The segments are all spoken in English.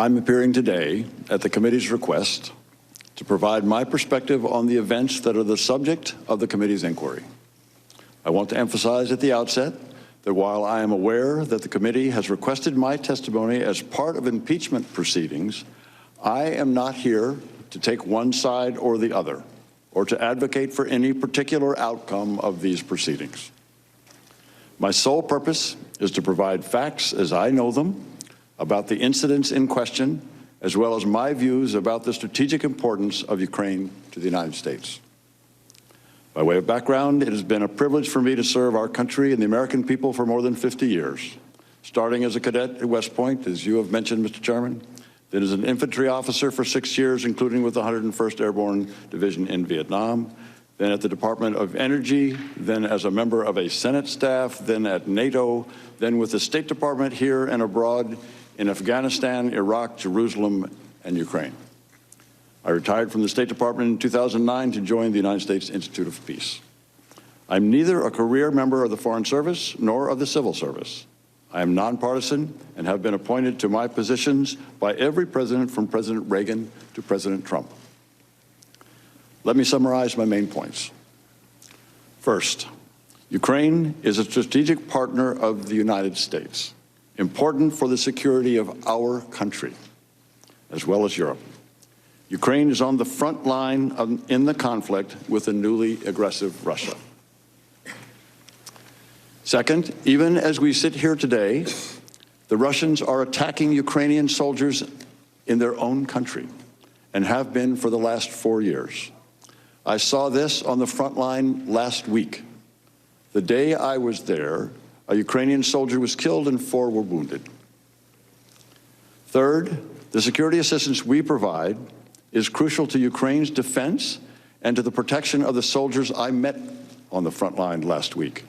I'm appearing today at the committee's request to provide my perspective on the events that are the subject of the committee's inquiry. I want to emphasize at the outset that while I am aware that the committee has requested my testimony as part of impeachment proceedings, I am not here to take one side or the other, or to advocate for any particular outcome of these proceedings. My sole purpose is to provide facts as I know them about the incidents in question, as well as my views about the strategic importance of Ukraine to the United States. By way of background, it has been a privilege for me to serve our country and the American people for more than 50 years, starting as a cadet at West Point, as you have mentioned, Mr. Chairman, then as an infantry officer for 6 years, including with the 101st Airborne Division in Vietnam, then at the Department of Energy, then as a member of a Senate staff, then at NATO, then with the State Department here and abroad in Afghanistan, Iraq, Jerusalem, and Ukraine. I retired from the State Department in 2009 to join the United States Institute of Peace. I'm neither a career member of the Foreign Service nor of the Civil Service. I am nonpartisan and have been appointed to my positions by every president from President Reagan to President Trump. Let me summarize my main points. First, Ukraine is a strategic partner of the United States, important for the security of our country, as well as Europe. Ukraine is on the front line in the conflict with the newly aggressive Russia. Second, even as we sit here today, the Russians are attacking Ukrainian soldiers in their own country and have been for the last 4 years. I saw this on the front line last week. The day I was there, a Ukrainian soldier was killed and 4 were wounded. Third, the security assistance we provide is crucial to Ukraine's defense and to the protection of the soldiers I met on the front line last week.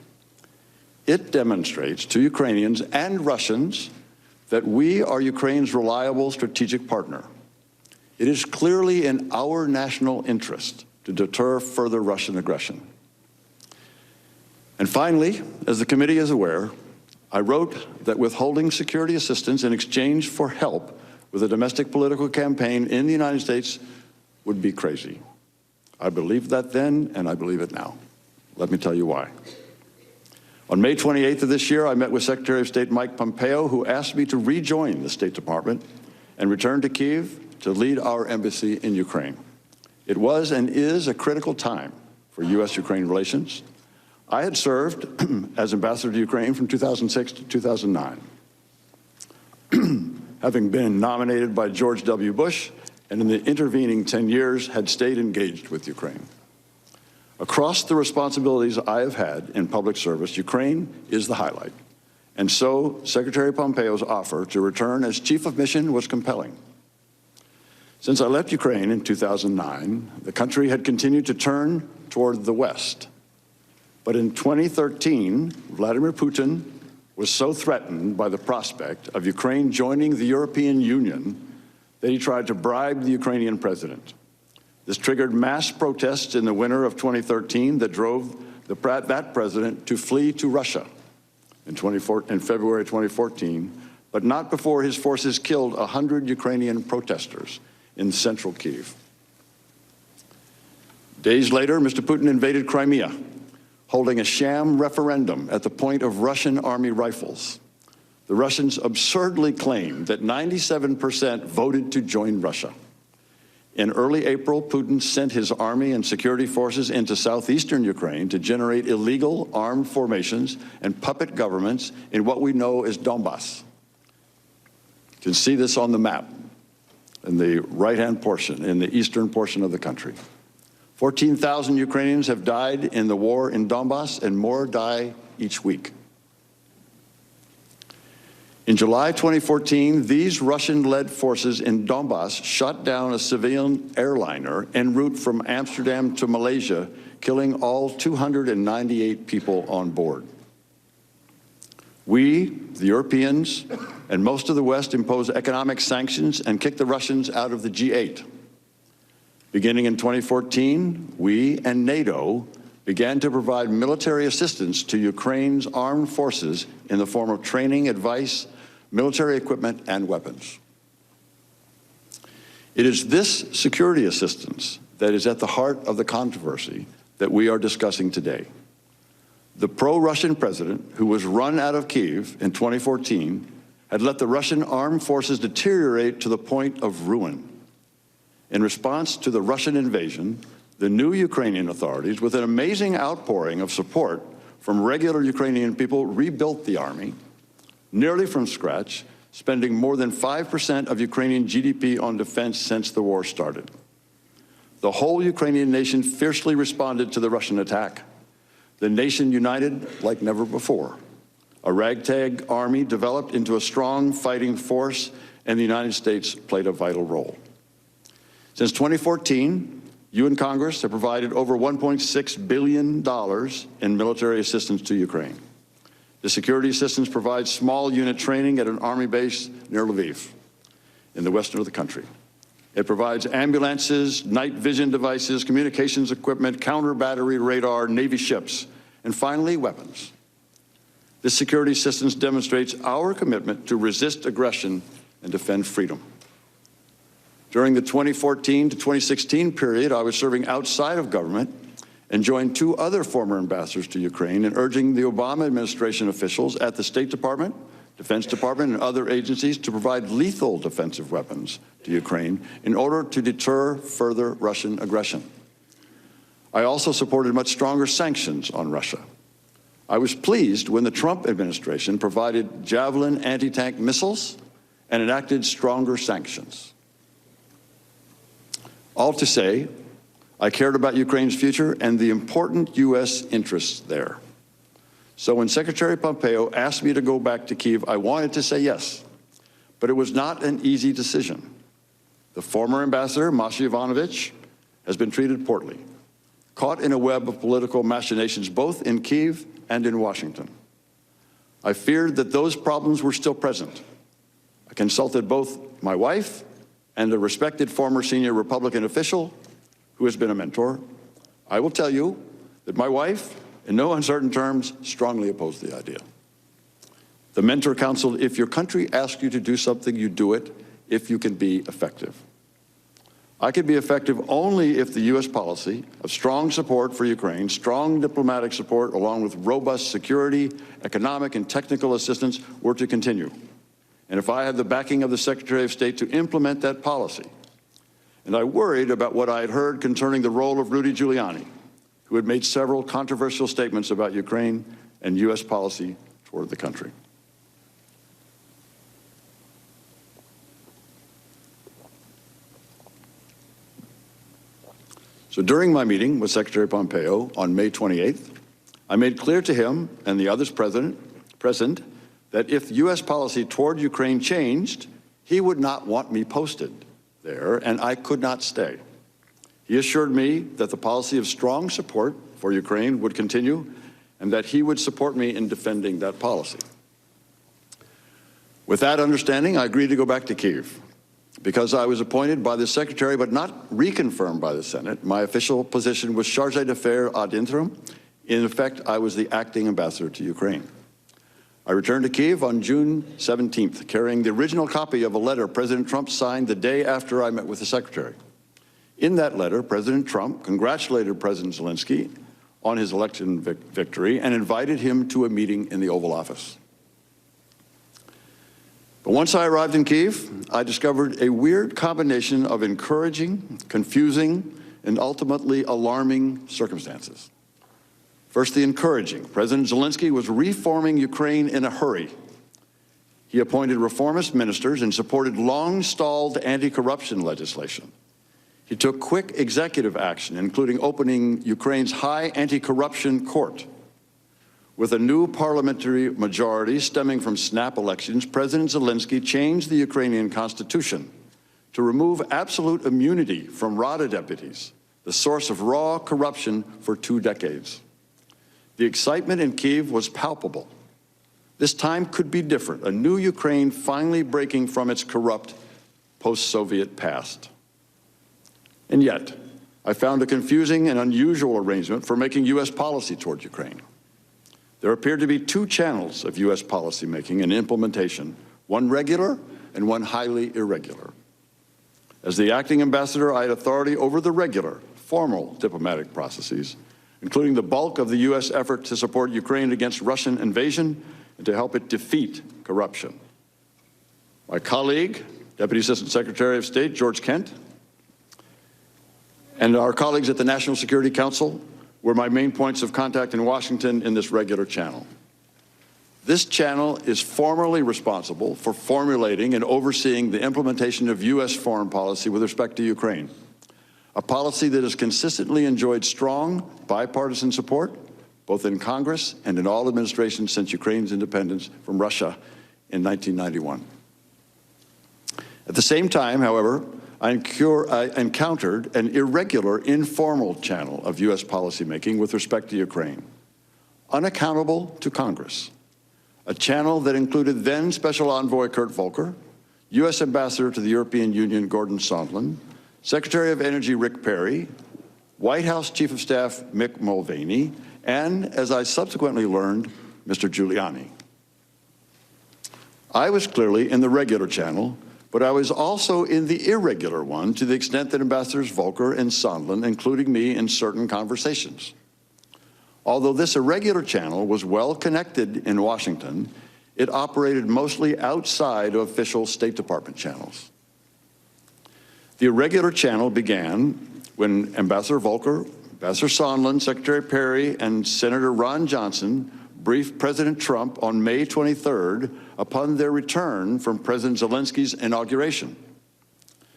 It demonstrates to Ukrainians and Russians that we are Ukraine's reliable strategic partner. It is clearly in our national interest to deter further Russian aggression. And finally, as the committee is aware, I wrote that withholding security assistance in exchange for help with a domestic political campaign in the United States would be crazy. I believed that then, and I believe it now. Let me tell you why. On May 28th of this year, I met with Secretary of State Mike Pompeo, who asked me to rejoin the State Department and return to Kyiv to lead our embassy in Ukraine. It was and is a critical time for U.S.-Ukraine relations. I had served as ambassador to Ukraine from 2006 to 2009. Having been nominated by George W. Bush, and in the intervening 10 years had stayed engaged with Ukraine. Across the responsibilities I have had in public service, Ukraine is the highlight. And so Secretary Pompeo's offer to return as chief of mission was compelling. Since I left Ukraine in 2009, the country had continued to turn toward the West. But in 2013, Vladimir Putin was so threatened by the prospect of Ukraine joining the European Union that he tried to bribe the Ukrainian president. This triggered mass protests in the winter of 2013 that drove that president to flee to Russia in February 2014, but not before his forces killed 100 Ukrainian protesters in central Kyiv. Days later, Mr. Putin invaded Crimea, holding a sham referendum at the point of Russian army rifles. The Russians absurdly claimed that 97% voted to join Russia. In early April, Putin sent his army and security forces into southeastern Ukraine to generate illegal armed formations and puppet governments in what we know as Donbass. You can see this on the map in the right-hand portion, in the eastern portion of the country. 14,000 Ukrainians have died in the war in Donbass, and more die each week. In July 2014, these Russian-led forces in Donbass shot down a civilian airliner en route from Amsterdam to Malaysia, killing all 298 people on board. We, the Europeans, and most of the West imposed economic sanctions and kicked the Russians out of the G8. Beginning in 2014, we and NATO began to provide military assistance to Ukraine's armed forces in the form of training, advice, military equipment, and weapons. It is this security assistance that is at the heart of the controversy that we are discussing today. The pro-Russian president, who was run out of Kyiv in 2014, had let the Russian armed forces deteriorate to the point of ruin. In response to the Russian invasion, the new Ukrainian authorities, with an amazing outpouring of support from regular Ukrainian people, rebuilt the army, nearly from scratch, spending more than 5% of Ukrainian GDP on defense since the war started. The whole Ukrainian nation fiercely responded to the Russian attack. The nation united like never before. A ragtag army developed into a strong fighting force, and the United States played a vital role. Since 2014, you and Congress have provided over $1.6 billion in military assistance to Ukraine. The security assistance provides small unit training at an army base near Lviv, in the western of the country. It provides ambulances, night vision devices, communications equipment, counter-battery radar, Navy ships, and finally, weapons. This security assistance demonstrates our commitment to resist aggression and defend freedom. During the 2014 to 2016 period, I was serving outside of government and joined two other former ambassadors to Ukraine in urging the Obama administration officials at the State Department, Defense Department, and other agencies to provide lethal defensive weapons to Ukraine in order to deter further Russian aggression. I also supported much stronger sanctions on Russia. I was pleased when the Trump administration provided Javelin anti-tank missiles and enacted stronger sanctions. All to say, I cared about Ukraine's future and the important U.S. interests there. So when Secretary Pompeo asked me to go back to Kyiv, I wanted to say yes, but it was not an easy decision. The former ambassador, Masha Ivanovich, has been treated poorly, caught in a web of political machinations both in Kyiv and in Washington. I feared that those problems were still present. I consulted both my wife and a respected former senior Republican official who has been a mentor. I will tell you that my wife, in no uncertain terms, strongly opposed the idea. The mentor counseled, if your country asks you to do something, you do it if you can be effective. I could be effective only if the U.S. policy of strong support for Ukraine, strong diplomatic support, along with robust security, economic, and technical assistance were to continue. And if I had the backing of the Secretary of State to implement that policy. And I worried about what I had heard concerning the role of Rudy Giuliani, who had made several controversial statements about Ukraine and U.S. policy toward the country. So during my meeting with Secretary Pompeo on May 28th, I made clear to him and the others present that if U.S. policy toward Ukraine changed, he would not want me posted there, and I could not stay. He assured me that the policy of strong support for Ukraine would continue and that he would support me in defending that policy. With that understanding, I agreed to go back to Kyiv. Because I was appointed by the Secretary but not reconfirmed by the Senate, my official position was chargé d'affaires ad interim. In effect, I was the acting ambassador to Ukraine. I returned to Kyiv on June 17th, carrying the original copy of a letter President Trump signed the day after I met with the Secretary. In that letter, President Trump congratulated President Zelensky on his election victory and invited him to a meeting in the Oval Office. But once I arrived in Kyiv, I discovered a weird combination of encouraging, confusing, and ultimately alarming circumstances. First, the encouraging. President Zelensky was reforming Ukraine in a hurry. He appointed reformist ministers and supported long-stalled anti-corruption legislation. He took quick executive action, including opening Ukraine's high anti-corruption court. With a new parliamentary majority stemming from snap elections, President Zelensky changed the Ukrainian constitution to remove absolute immunity from Rada deputies, the source of raw corruption for 2 decades. The excitement in Kyiv was palpable. This time could be different, a new Ukraine finally breaking from its corrupt post-Soviet past. And yet, I found a confusing and unusual arrangement for making U.S. policy toward Ukraine. There appeared to be 2 channels of U.S. policymaking and implementation, one regular and one highly irregular. As the acting ambassador, I had authority over the regular, formal diplomatic processes, including the bulk of the U.S. effort to support Ukraine against Russian invasion and to help it defeat corruption. My colleague, Deputy Assistant Secretary of State George Kent, and our colleagues at the National Security Council were my main points of contact in Washington in this regular channel. This channel is formally responsible for formulating and overseeing the implementation of U.S. foreign policy with respect to Ukraine, a policy that has consistently enjoyed strong bipartisan support, both in Congress and in all administrations since Ukraine's independence from Russia in 1991. At the same time, however, I encountered an irregular, informal channel of U.S. policymaking with respect to Ukraine, unaccountable to Congress, a channel that included then Special Envoy Kurt Volker, U.S. Ambassador to the European Union Gordon Sondland, Secretary of Energy Rick Perry, White House Chief of Staff Mick Mulvaney, and, as I subsequently learned, Mr. Giuliani. I was clearly in the regular channel, but I was also in the irregular one to the extent that Ambassadors Volker and Sondland, including me in certain conversations. Although this irregular channel was well connected in Washington, it operated mostly outside of official State Department channels. The irregular channel began when Ambassador Volker, Ambassador Sondland, Secretary Perry, and Senator Ron Johnson briefed President Trump on May 23rd upon their return from President Zelensky's inauguration.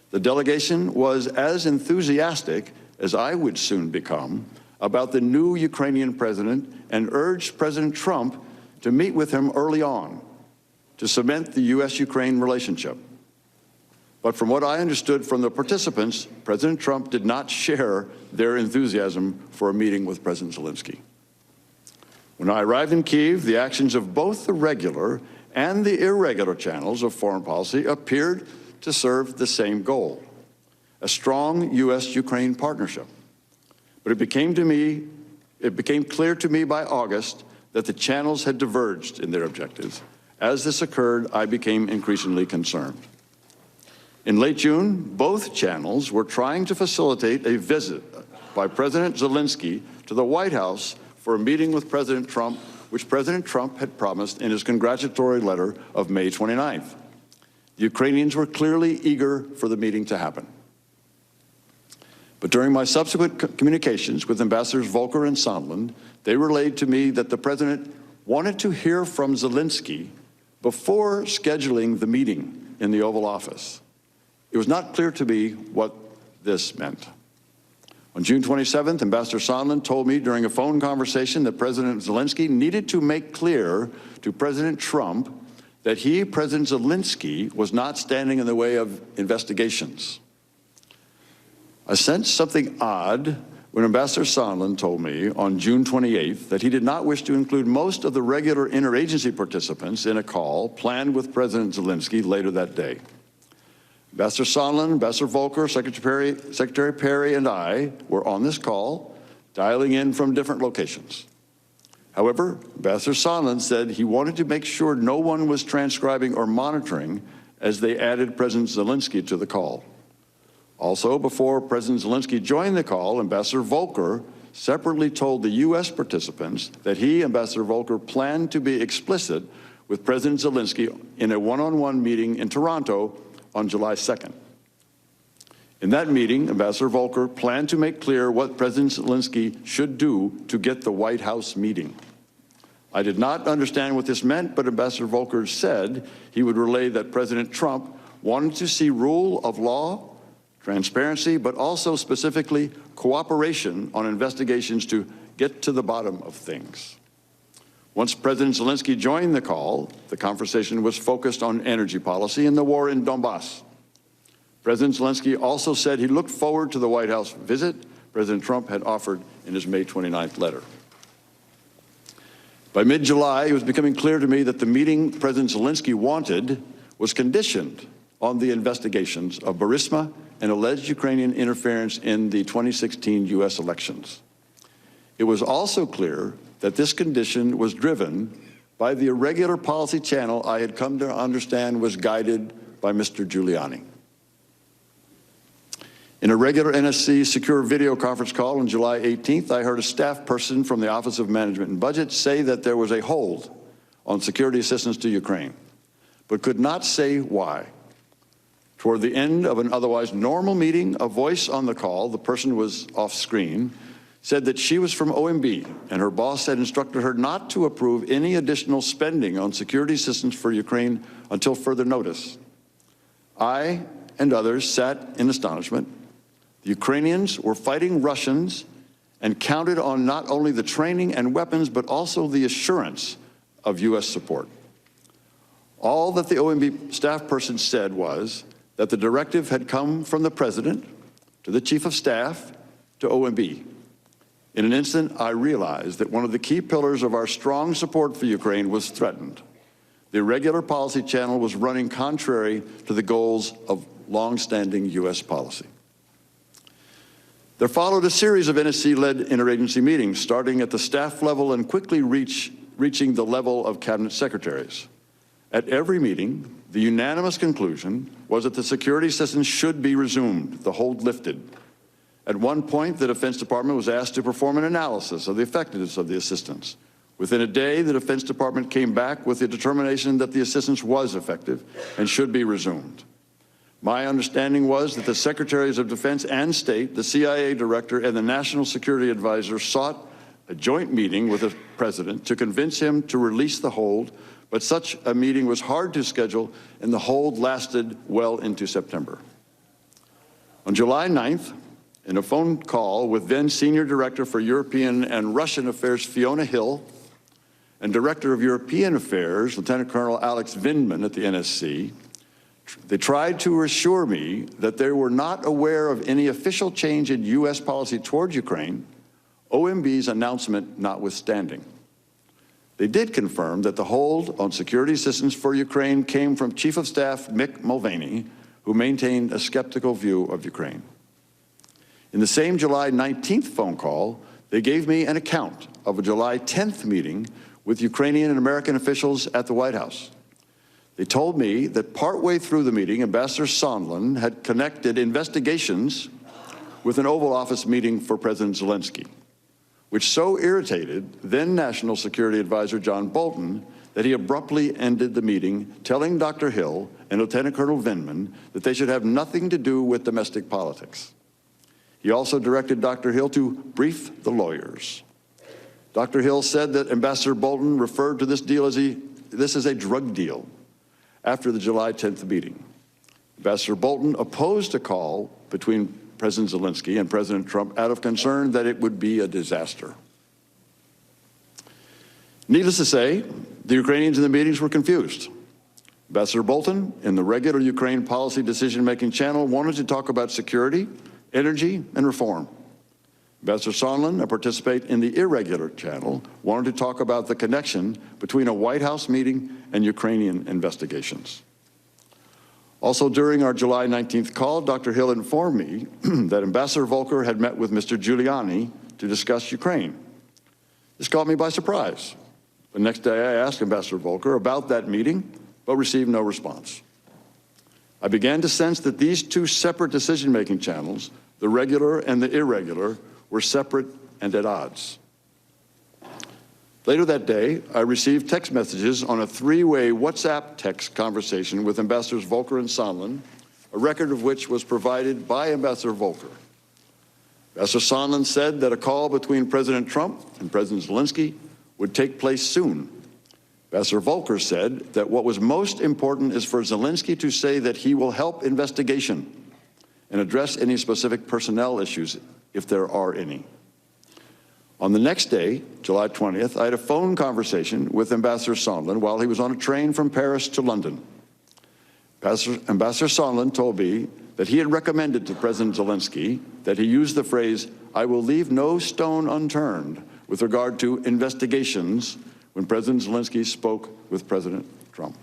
The delegation was as enthusiastic as I would soon become about the new Ukrainian president and urged President Trump to meet with him early on to cement the U.S.-Ukraine relationship. But from what I understood from the participants, President Trump did not share their enthusiasm for a meeting with President Zelensky. When I arrived in Kyiv, the actions of both the regular and the irregular channels of foreign policy appeared to serve the same goal, a strong U.S.-Ukraine partnership. But it became clear to me by August that the channels had diverged in their objectives. As this occurred, I became increasingly concerned. In late June, both channels were trying to facilitate a visit by President Zelensky to the White House for a meeting with President Trump, which President Trump had promised in his congratulatory letter of May 29th. The Ukrainians were clearly eager for the meeting to happen. But during my subsequent communications with Ambassadors Volker and Sondland, they relayed to me that the President wanted to hear from Zelensky before scheduling the meeting in the Oval Office. It was not clear to me what this meant. On June 27th, Ambassador Sondland told me during a phone conversation that President Zelensky needed to make clear to President Trump that he, President Zelensky, was not standing in the way of investigations. I sensed something odd when Ambassador Sondland told me on June 28th that he did not wish to include most of the regular interagency participants in a call planned with President Zelensky later that day. Ambassador Sondland, Ambassador Volker, Secretary Perry, and I were on this call, dialing in from different locations. However, Ambassador Sondland said he wanted to make sure no one was transcribing or monitoring as they added President Zelensky to the call. Also, before President Zelensky joined the call, Ambassador Volker separately told the U.S. participants that he, Ambassador Volker, planned to be explicit with President Zelensky in a one-on-one meeting in Toronto on July 2nd. In that meeting, Ambassador Volker planned to make clear what President Zelensky should do to get the White House meeting. I did not understand what this meant, but Ambassador Volker said he would relay that President Trump wanted to see rule of law, transparency, but also specifically cooperation on investigations to get to the bottom of things. Once President Zelensky joined the call, the conversation was focused on energy policy and the war in Donbass. President Zelensky also said he looked forward to the White House visit President Trump had offered in his May 29th letter. By mid-July, it was becoming clear to me that the meeting President Zelensky wanted was conditioned on the investigations of Burisma and alleged Ukrainian interference in the 2016 U.S. elections. It was also clear that this condition was driven by the irregular policy channel I had come to understand was guided by Mr. Giuliani. In a regular NSC secure video conference call on July 18th, I heard a staff person from the Office of Management and Budget say that there was a hold on security assistance to Ukraine, but could not say why. Toward the end of an otherwise normal meeting, a voice on the call, the person was off screen, said that she was from OMB and her boss had instructed her not to approve any additional spending on security assistance for Ukraine until further notice. I and others sat in astonishment. The Ukrainians were fighting Russians and counted on not only the training and weapons, but also the assurance of U.S. support. All that the OMB staff person said was that the directive had come from the President to the Chief of Staff to OMB. In an instant, I realized that one of the key pillars of our strong support for Ukraine was threatened. The irregular policy channel was running contrary to the goals of long-standing U.S. policy. There followed a series of NSC-led interagency meetings, starting at the staff level and quickly reaching the level of cabinet secretaries. At every meeting, the unanimous conclusion was that the security assistance should be resumed, the hold lifted. At one point, the Defense Department was asked to perform an analysis of the effectiveness of the assistance. Within a day, the Defense Department came back with the determination that the assistance was effective and should be resumed. My understanding was that the Secretaries of Defense and State, the CIA Director, and the National Security Advisor sought a joint meeting with the President to convince him to release the hold, but such a meeting was hard to schedule, and the hold lasted well into September. On July 9th, in a phone call with then Senior Director for European and Russian Affairs Fiona Hill and Director of European Affairs, Lieutenant Colonel Alex Vindman at the NSC, they tried to assure me that they were not aware of any official change in U.S. policy toward Ukraine, OMB's announcement notwithstanding. They did confirm that the hold on security assistance for Ukraine came from Chief of Staff Mick Mulvaney, who maintained a skeptical view of Ukraine. In the same July 19th phone call, they gave me an account of a July 10th meeting with Ukrainian and American officials at the White House. They told me that partway through the meeting, Ambassador Sondland had connected investigations with an Oval Office meeting for President Zelensky, which so irritated then National Security Advisor John Bolton that he abruptly ended the meeting, telling Dr. Hill and Lieutenant Colonel Vindman that they should have nothing to do with domestic politics. He also directed Dr. Hill to brief the lawyers. Dr. Hill said that Ambassador Bolton referred to this deal as a drug deal after the July 10th meeting. Ambassador Bolton opposed a call between President Zelensky and President Trump out of concern that it would be a disaster. Needless to say, the Ukrainians in the meetings were confused. Ambassador Bolton, in the regular Ukraine policy decision-making channel, wanted to talk about security, energy, and reform. Ambassador Sondland, a participant in the irregular channel, wanted to talk about the connection between a White House meeting and Ukrainian investigations. Also, during our July 19th call, Dr. Hill informed me that Ambassador Volker had met with Mr. Giuliani to discuss Ukraine. This caught me by surprise. The next day, I asked Ambassador Volker about that meeting, but received no response. I began to sense that these two separate decision-making channels, the regular and the irregular, were separate and at odds. Later that day, I received text messages on a three-way WhatsApp text conversation with Ambassadors Volker and Sondland, a record of which was provided by Ambassador Volker. Ambassador Sondland said that a call between President Trump and President Zelensky would take place soon. Ambassador Volker said that what was most important is for Zelensky to say that he will help investigation and address any specific personnel issues if there are any. On the next day, July 20th, I had a phone conversation with Ambassador Sondland while he was on a train from Paris to London. Ambassador Sondland told me that he had recommended to President Zelensky that he use the phrase, "I will leave no stone unturned," with regard to investigations when President Zelensky spoke with President Trump.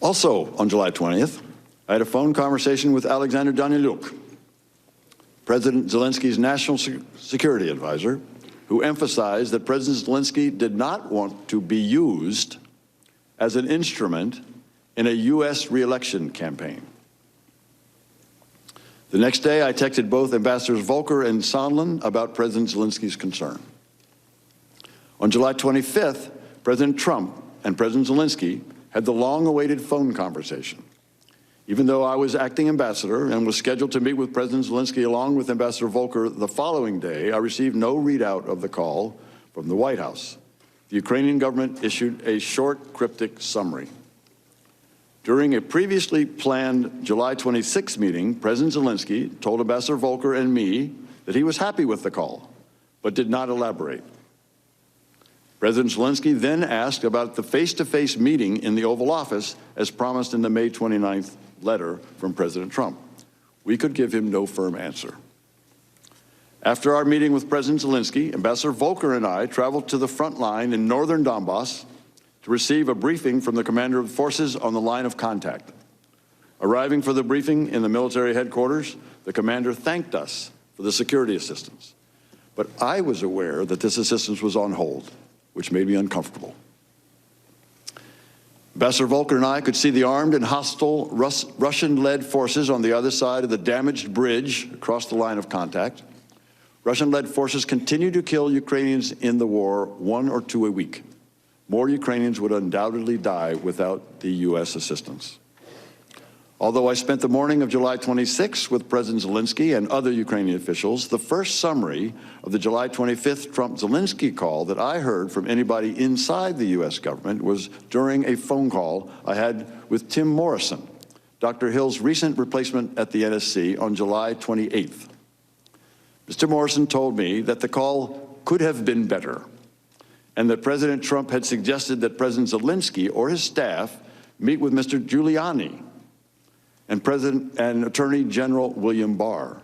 Also, on July 20th, I had a phone conversation with Alexander Danylyuk, President Zelensky's national security advisor, who emphasized that President Zelensky did not want to be used as an instrument in a U.S. re-election campaign. The next day, I texted both Ambassadors Volker and Sondland about President Zelensky's concern. On July 25th, President Trump and President Zelensky had the long-awaited phone conversation. Even though I was acting ambassador and was scheduled to meet with President Zelensky along with Ambassador Volker the following day, I received no readout of the call from the White House. The Ukrainian government issued a short, cryptic summary. During a previously planned July 26 meeting, President Zelensky told Ambassador Volker and me that he was happy with the call, but did not elaborate. President Zelensky then asked about the face-to-face meeting in the Oval Office as promised in the May 29th letter from President Trump. We could give him no firm answer. After our meeting with President Zelensky, Ambassador Volker and I traveled to the front line in northern Donbass to receive a briefing from the commander of forces on the line of contact. Arriving for the briefing in the military headquarters, the commander thanked us for the security assistance. But I was aware that this assistance was on hold, which made me uncomfortable. Ambassador Volker and I could see the armed and hostile Russian-led forces on the other side of the damaged bridge across the line of contact. Russian-led forces continue to kill Ukrainians in the war, 1 or 2 a week. More Ukrainians would undoubtedly die without the U.S. assistance. Although I spent the morning of July 26 with President Zelensky and other Ukrainian officials, the first summary of the July 25th Trump-Zelensky call that I heard from anybody inside the U.S. government was during a phone call I had with Tim Morrison, Dr. Hill's recent replacement at the NSC, on July 28th. Mr. Morrison told me that the call could have been better, and that President Trump had suggested that President Zelensky or his staff meet with Mr. Giuliani and Attorney General William Barr.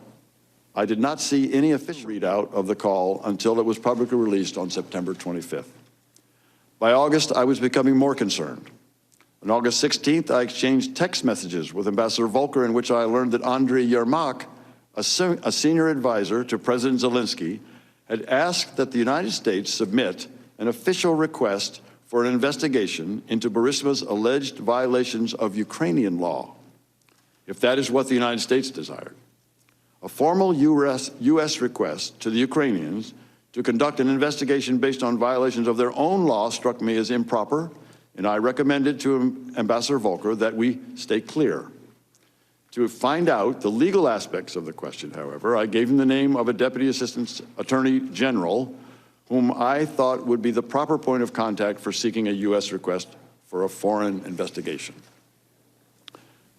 I did not see any official readout of the call until it was publicly released on September 25th. By August, I was becoming more concerned. On August 16th, I exchanged text messages with Ambassador Volker in which I learned that Andriy Yermak, a senior advisor to President Zelensky, had asked that the United States submit an official request for an investigation into Burisma's alleged violations of Ukrainian law, if that is what the United States desired. A formal U.S. request to the Ukrainians to conduct an investigation based on violations of their own law struck me as improper, and I recommended to Ambassador Volker that we stay clear. To find out the legal aspects of the question, however, I gave him the name of a Deputy Assistant Attorney General whom I thought would be the proper point of contact for seeking a U.S. request for a foreign investigation.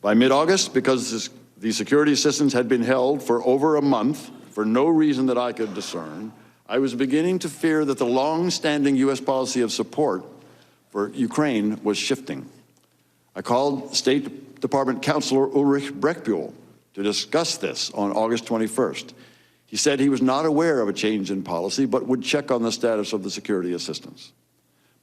By mid-August, because the security assistance had been held for over a month for no reason that I could discern, I was beginning to fear that the long-standing U.S. policy of support for Ukraine was shifting. I called State Department Counselor Ulrich Breckbuhl to discuss this on August 21st. He said he was not aware of a change in policy, but would check on the status of the security assistance.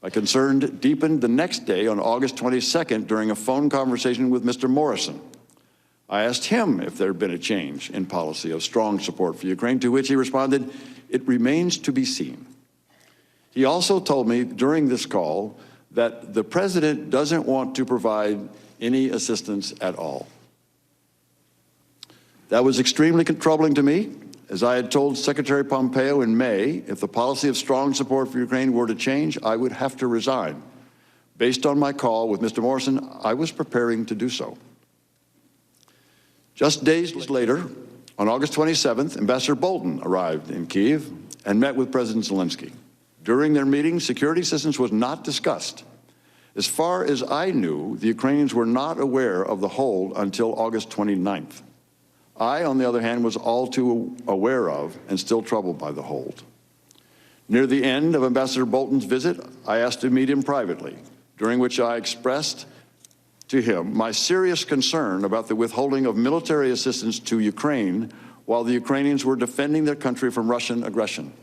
My concern deepened the next day on August 22nd during a phone conversation with Mr. Morrison. I asked him if there had been a change in policy of strong support for Ukraine, to which he responded, "It remains to be seen." He also told me during this call that the president doesn't want to provide any assistance at all. That was extremely troubling to me, as I had told Secretary Pompeo in May, if the policy of strong support for Ukraine were to change, I would have to resign. Based on my call with Mr. Morrison, I was preparing to do so. Just days later, on August 27th, Ambassador Bolton arrived in Kyiv and met with President Zelensky. During their meeting, security assistance was not discussed. As far as I knew, the Ukrainians were not aware of the hold until August 29th. I, on the other hand, was all too aware of and still troubled by the hold. Near the end of Ambassador Bolton's visit, I asked to meet him privately, during which I expressed to him my serious concern about the withholding of military assistance to Ukraine while the Ukrainians were defending their country from Russian aggression.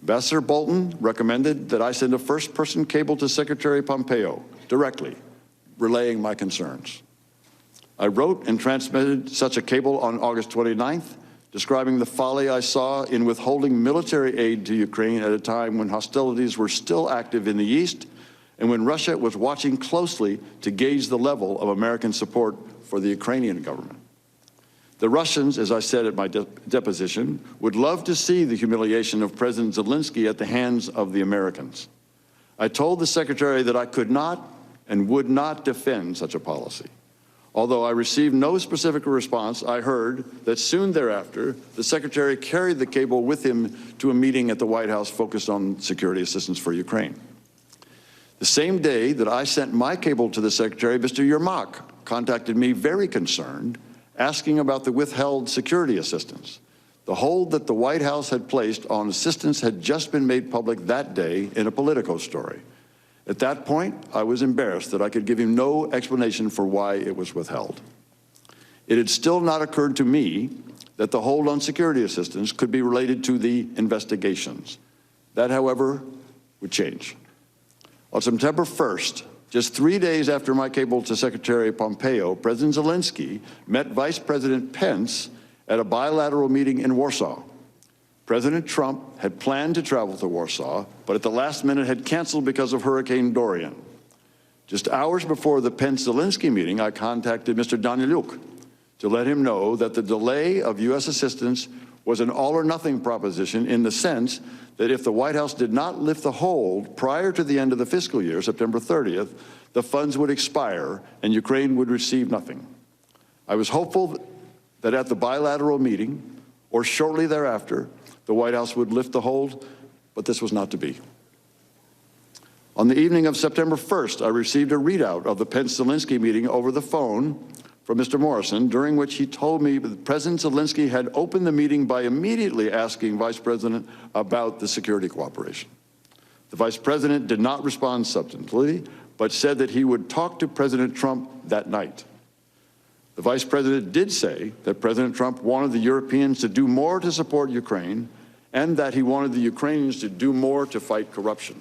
Ambassador Bolton recommended that I send a first-person cable to Secretary Pompeo directly, relaying my concerns. I wrote and transmitted such a cable on August 29th describing the folly I saw in withholding military aid to Ukraine at a time when hostilities were still active in the East and when Russia was watching closely to gauge the level of American support for the Ukrainian government. The Russians, as I said at my deposition, would love to see the humiliation of President Zelensky at the hands of the Americans. I told the Secretary that I could not and would not defend such a policy. Although I received no specific response, I heard that soon thereafter, the Secretary carried the cable with him to a meeting at the White House focused on security assistance for Ukraine. The same day that I sent my cable to the Secretary, Mr. Yermak contacted me very concerned, asking about the withheld security assistance. The hold that the White House had placed on assistance had just been made public that day in a Politico story. At that point, I was embarrassed that I could give him no explanation for why it was withheld. It had still not occurred to me that the hold on security assistance could be related to the investigations. That, however, would change. On September 1st, just 3 days after my cable to Secretary Pompeo, President Zelensky met Vice President Pence at a bilateral meeting in Warsaw. President Trump had planned to travel to Warsaw, but at the last minute had canceled because of Hurricane Dorian. Just hours before the Pence-Zelensky meeting, I contacted Mr. Daniluk to let him know that the delay of U.S. assistance was an all-or-nothing proposition in the sense that if the White House did not lift the hold prior to the end of the fiscal year, September 30th, the funds would expire and Ukraine would receive nothing. I was hopeful that at the bilateral meeting, or shortly thereafter, the White House would lift the hold, but this was not to be. On the evening of September 1st, I received a readout of the Pence-Zelensky meeting over the phone from Mr. Morrison, during which he told me that President Zelensky had opened the meeting by immediately asking Vice President about the security cooperation. The Vice President did not respond substantively, but said that he would talk to President Trump that night. The Vice President did say that President Trump wanted the Europeans to do more to support Ukraine and that he wanted the Ukrainians to do more to fight corruption.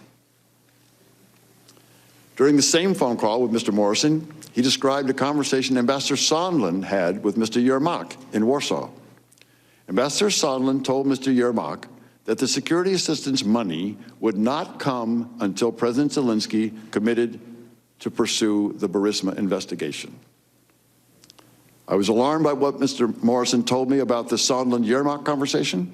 During the same phone call with Mr. Morrison, he described a conversation Ambassador Sondland had with Mr. Yermak in Warsaw. Ambassador Sondland told Mr. Yermak that the security assistance money would not come until President Zelensky committed to pursue the Burisma investigation. I was alarmed by what Mr. Morrison told me about the Sondland-Yermak conversation.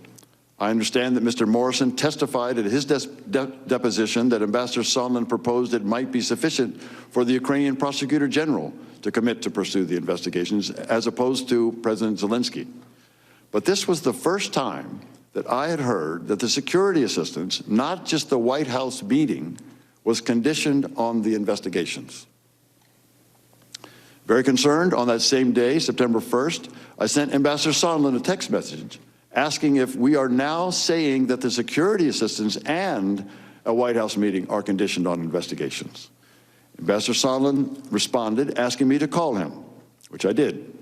I understand that Mr. Morrison testified at his deposition that Ambassador Sondland proposed it might be sufficient for the Ukrainian Prosecutor General to commit to pursue the investigations, as opposed to President Zelensky. But this was the first time that I had heard that the security assistance, not just the White House meeting, was conditioned on the investigations. Very concerned, on that same day, September 1st, I sent Ambassador Sondland a text message asking if we are now saying that the security assistance and a White House meeting are conditioned on investigations. Ambassador Sondland responded asking me to call him, which I did.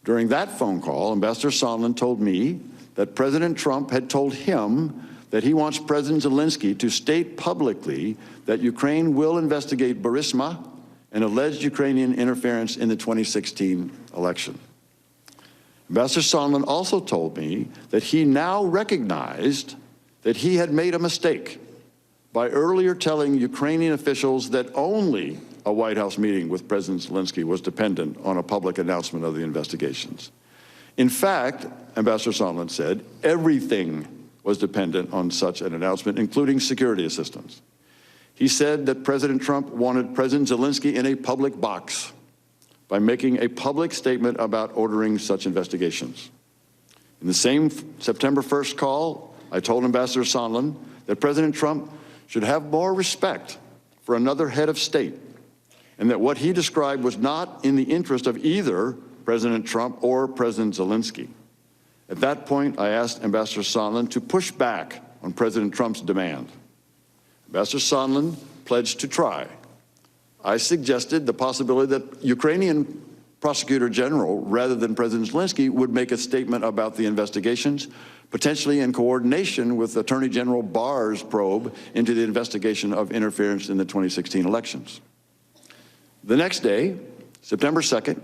During that phone call, Ambassador Sondland told me that President Trump had told him that he wants President Zelensky to state publicly that Ukraine will investigate Burisma and alleged Ukrainian interference in the 2016 election. Ambassador Sondland also told me that he now recognized that he had made a mistake by earlier telling Ukrainian officials that only a White House meeting with President Zelensky was dependent on a public announcement of the investigations. In fact, Ambassador Sondland said, everything was dependent on such an announcement, including security assistance. He said that President Trump wanted President Zelensky in a public box by making a public statement about ordering such investigations. In the same September 1st call, I told Ambassador Sondland that President Trump should have more respect for another head of state, and that what he described was not in the interest of either President Trump or President Zelensky. At that point, I asked Ambassador Sondland to push back on President Trump's demand. Ambassador Sondland pledged to try. I suggested the possibility that Ukrainian Prosecutor General, rather than President Zelensky, would make a statement about the investigations, potentially in coordination with Attorney General Barr's probe into the investigation of interference in the 2016 elections. The next day, September 2nd,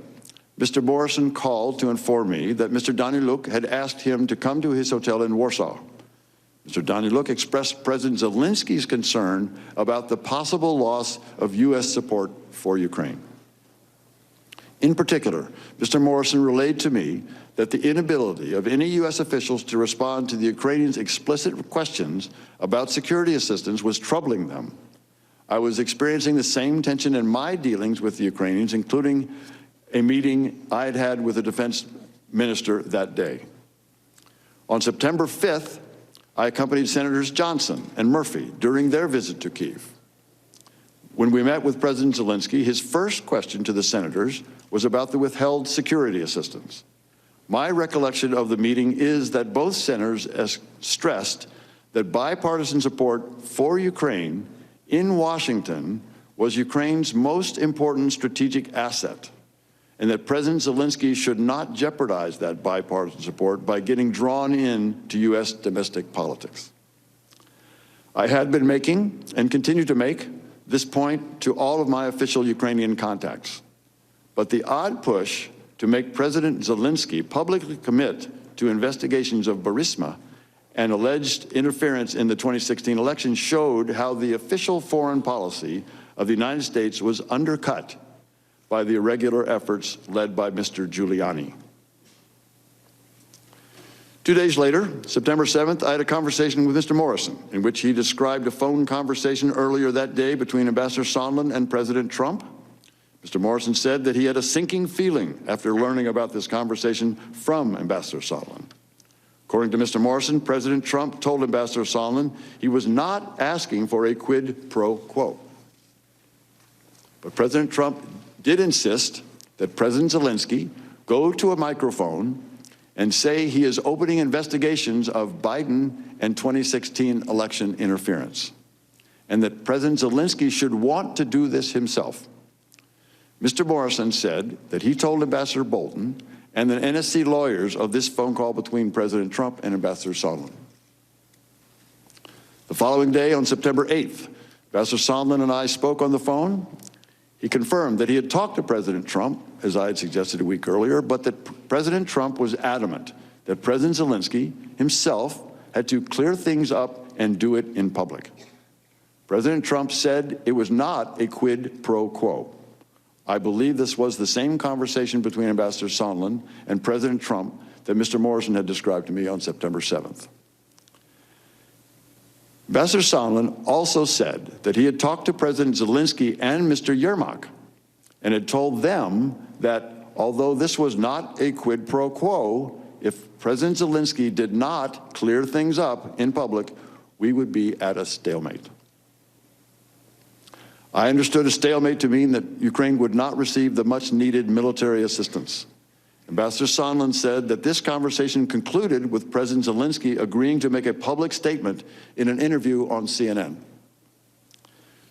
Mr. Morrison called to inform me that Mr. Daniluk had asked him to come to his hotel in Warsaw. Mr. Daniluk expressed President Zelensky's concern about the possible loss of U.S. support for Ukraine. In particular, Mr. Morrison relayed to me that the inability of any U.S. officials to respond to the Ukrainians' explicit questions about security assistance was troubling them. I was experiencing the same tension in my dealings with the Ukrainians, including a meeting I had had with the defense minister that day. On September 5th, I accompanied Senators Johnson and Murphy during their visit to Kyiv. When we met with President Zelensky, his first question to the senators was about the withheld security assistance. My recollection of the meeting is that both senators stressed that bipartisan support for Ukraine in Washington was Ukraine's most important strategic asset, and that President Zelensky should not jeopardize that bipartisan support by getting drawn into U.S. domestic politics. I had been making, and continue to make, this point to all of my official Ukrainian contacts. But the odd push to make President Zelensky publicly commit to investigations of Burisma and alleged interference in the 2016 election showed how the official foreign policy of the United States was undercut by the irregular efforts led by Mr. Giuliani. 2 days later, September 7th, I had a conversation with Mr. Morrison in which he described a phone conversation earlier that day between Ambassador Sondland and President Trump. Mr. Morrison said that he had a sinking feeling after learning about this conversation from Ambassador Sondland. According to Mr. Morrison, President Trump told Ambassador Sondland he was not asking for a quid pro quo. But President Trump did insist that President Zelensky go to a microphone and say he is opening investigations of Biden and 2016 election interference, and that President Zelensky should want to do this himself. Mr. Morrison said that he told Ambassador Bolton and the NSC lawyers of this phone call between President Trump and Ambassador Sondland. The following day, on September 8th, Ambassador Sondland and I spoke on the phone. He confirmed that he had talked to President Trump, as I had suggested a week earlier, but that President Trump was adamant that President Zelensky himself had to clear things up and do it in public. President Trump said it was not a quid pro quo. I believe this was the same conversation between Ambassador Sondland and President Trump that Mr. Morrison had described to me on September 7th. Ambassador Sondland also said that he had talked to President Zelensky and Mr. Yermak and had told them that although this was not a quid pro quo, if President Zelensky did not clear things up in public, we would be at a stalemate. I understood a stalemate to mean that Ukraine would not receive the much-needed military assistance. Ambassador Sondland said that this conversation concluded with President Zelensky agreeing to make a public statement in an interview on CNN.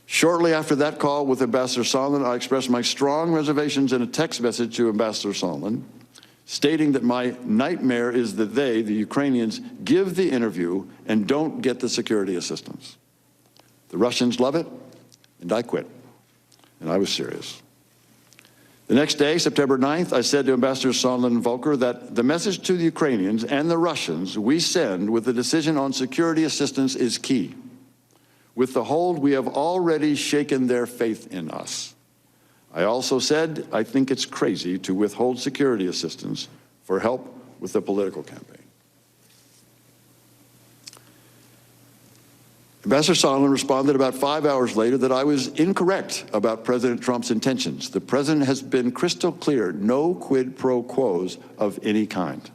Shortly after that call with Ambassador Sondland, I expressed my strong reservations in a text message to Ambassador Sondland, stating that my nightmare is that they, the Ukrainians, give the interview and don't get the security assistance. The Russians love it, and I quit. And I was serious. The next day, September 9th, I said to Ambassador Sondland and Volker that the message to the Ukrainians and the Russians we send with the decision on security assistance is key. With the hold, we have already shaken their faith in us. I also said I think it's crazy to withhold security assistance for help with the political campaign. Ambassador Sondland responded about 5 hours later that I was incorrect about President Trump's intentions. The president has been crystal clear, no quid pro quos of any kind.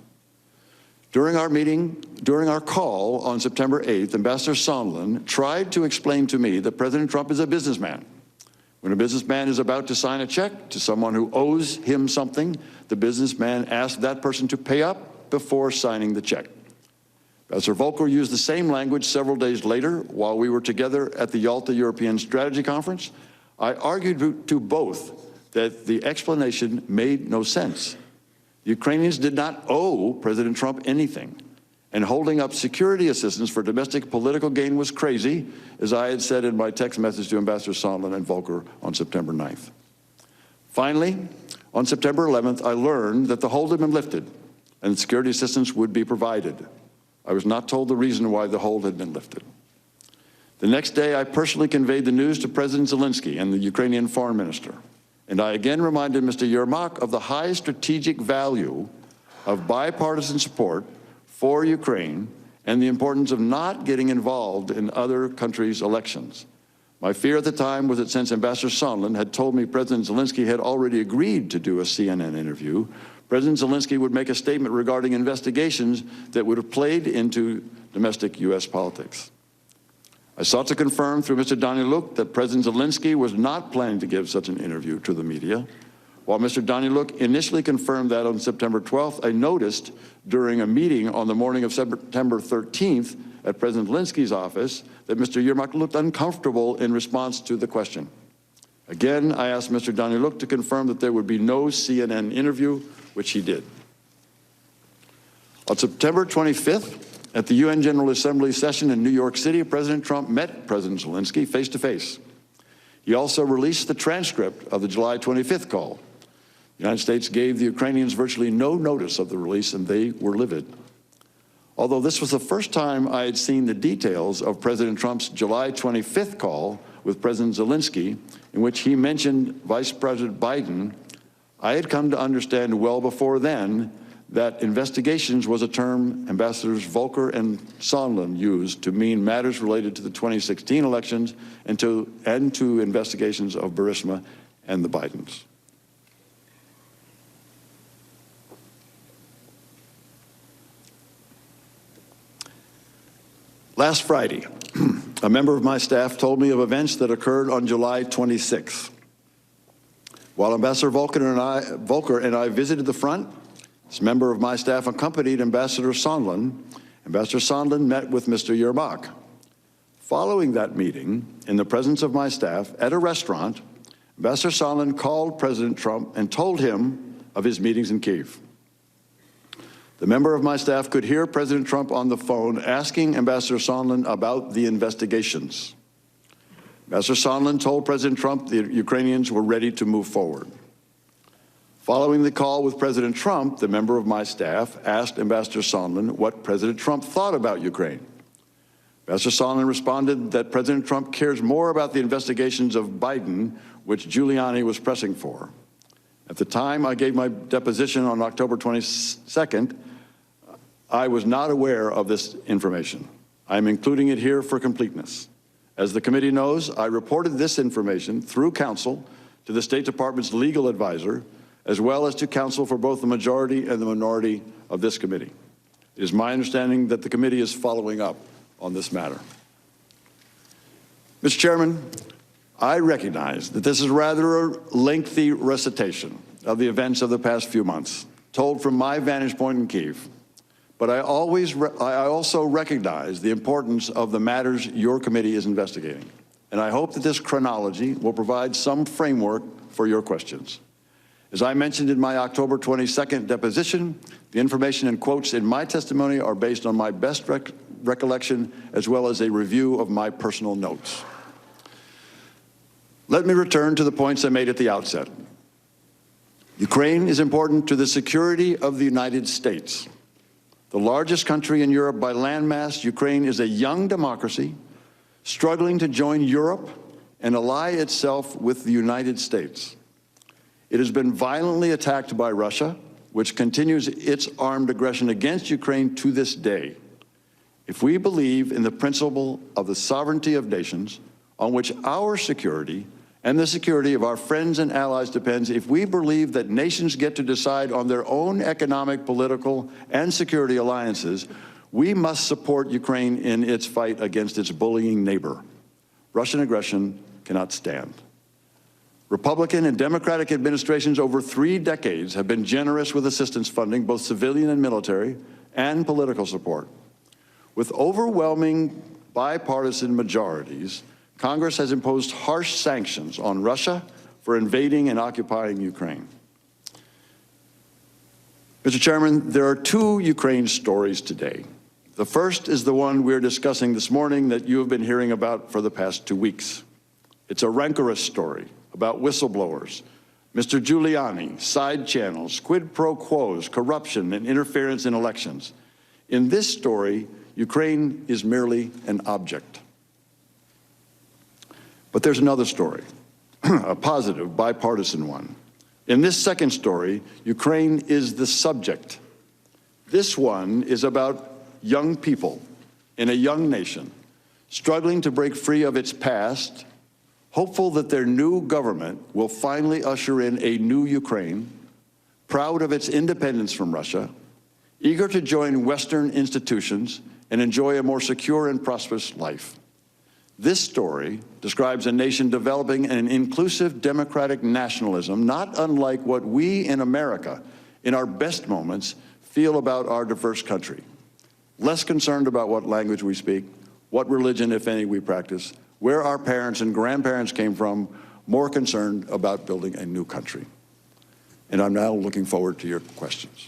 During our call on September 8th, Ambassador Sondland tried to explain to me that President Trump is a businessman. When a businessman is about to sign a check to someone who owes him something, the businessman asks that person to pay up before signing the check. Ambassador Volker used the same language several days later while we were together at the Yalta European Strategy Conference. I argued to both that the explanation made no sense. The Ukrainians did not owe President Trump anything, and holding up security assistance for domestic political gain was crazy, as I had said in my text message to Ambassador Sondland and Volker on September 9th. Finally, On September 11th, I learned that the hold had been lifted and security assistance would be provided. I was not told the reason why the hold had been lifted. The next day, I personally conveyed the news to President Zelensky and the Ukrainian foreign minister, and I again reminded Mr. Yermak of the high strategic value of bipartisan support for Ukraine and the importance of not getting involved in other countries' elections. My fear at the time was that since Ambassador Sondland had told me President Zelensky had already agreed to do a CNN interview, President Zelensky would make a statement regarding investigations that would have played into domestic U.S. politics. I sought to confirm through Mr. Daniluk that President Zelensky was not planning to give such an interview to the media. While Mr. Daniluk initially confirmed that on September 12th, I noticed during a meeting on the morning of September 13th at President Zelensky's office that Mr. Yermak looked uncomfortable in response to the question. Again, I asked Mr. Daniluk to confirm that there would be no CNN interview, which he did. On September 25th, at the UN General Assembly session in New York City, President Trump met President Zelensky face-to-face. He also released the transcript of the July 25th call. The United States gave the Ukrainians virtually no notice of the release, and they were livid. Although this was the first time I had seen the details of President Trump's July 25th call with President Zelensky, in which he mentioned Vice President Biden, I had come to understand well before then that investigations was a term Ambassadors Volker and Sondland used to mean matters related to the 2016 elections and to investigations of Burisma and the Bidens. Last Friday, a member of my staff told me of events that occurred on July 26th. While Ambassador Volker and I visited the front, this member of my staff accompanied Ambassador Sondland. Ambassador Sondland met with Mr. Yermak. Following that meeting, in the presence of my staff at a restaurant, Ambassador Sondland called President Trump and told him of his meetings in Kyiv. The member of my staff could hear President Trump on the phone asking Ambassador Sondland about the investigations. Ambassador Sondland told President Trump the Ukrainians were ready to move forward. Following the call with President Trump, the member of my staff asked Ambassador Sondland what President Trump thought about Ukraine. Ambassador Sondland responded that President Trump cares more about the investigations of Biden, which Giuliani was pressing for. At the time I gave my deposition on October 22nd, I was not aware of this information. I'm including it here for completeness. As the committee knows, I reported this information through counsel to the State Department's legal advisor, as well as to counsel for both the majority and the minority of this committee. It is my understanding that the committee is following up on this matter. Mr. Chairman, I recognize that this is rather a lengthy recitation of the events of the past few months, told from my vantage point in Kyiv. But I also recognize the importance of the matters your committee is investigating. And I hope that this chronology will provide some framework for your questions. As I mentioned in my October 22nd deposition, the information and quotes in my testimony are based on my best recollection, as well as a review of my personal notes. Let me return to the points I made at the outset. Ukraine is important to the security of the United States. The largest country in Europe by landmass, Ukraine is a young democracy struggling to join Europe and ally itself with the United States. It has been violently attacked by Russia, which continues its armed aggression against Ukraine to this day. If we believe in the principle of the sovereignty of nations, on which our security and the security of our friends and allies depends, if we believe that nations get to decide on their own economic, political, and security alliances, we must support Ukraine in its fight against its bullying neighbor. Russian aggression cannot stand. Republican and Democratic administrations over 3 decades have been generous with assistance funding, both civilian and military, and political support. With overwhelming bipartisan majorities, Congress has imposed harsh sanctions on Russia for invading and occupying Ukraine. Mr. Chairman, there are 2 Ukraine stories today. The first is the one we're discussing this morning that you have been hearing about for the past 2 weeks. It's a rancorous story about whistleblowers Mr. Giuliani, side channels, quid pro quos, corruption, and interference in elections. In this story, Ukraine is merely an object. But there's another story, a positive, bipartisan one. In this second story, Ukraine is the subject. This one is about young people in a young nation struggling to break free of its past, hopeful that their new government will finally usher in a new Ukraine, proud of its independence from Russia, eager to join Western institutions and enjoy a more secure and prosperous life. This story describes a nation developing an inclusive democratic nationalism, not unlike what we in America, in our best moments, feel about our diverse country. Less concerned about what language we speak, what religion, if any, we practice, where our parents and grandparents came from, more concerned about building a new country. And I'm now looking forward to your questions.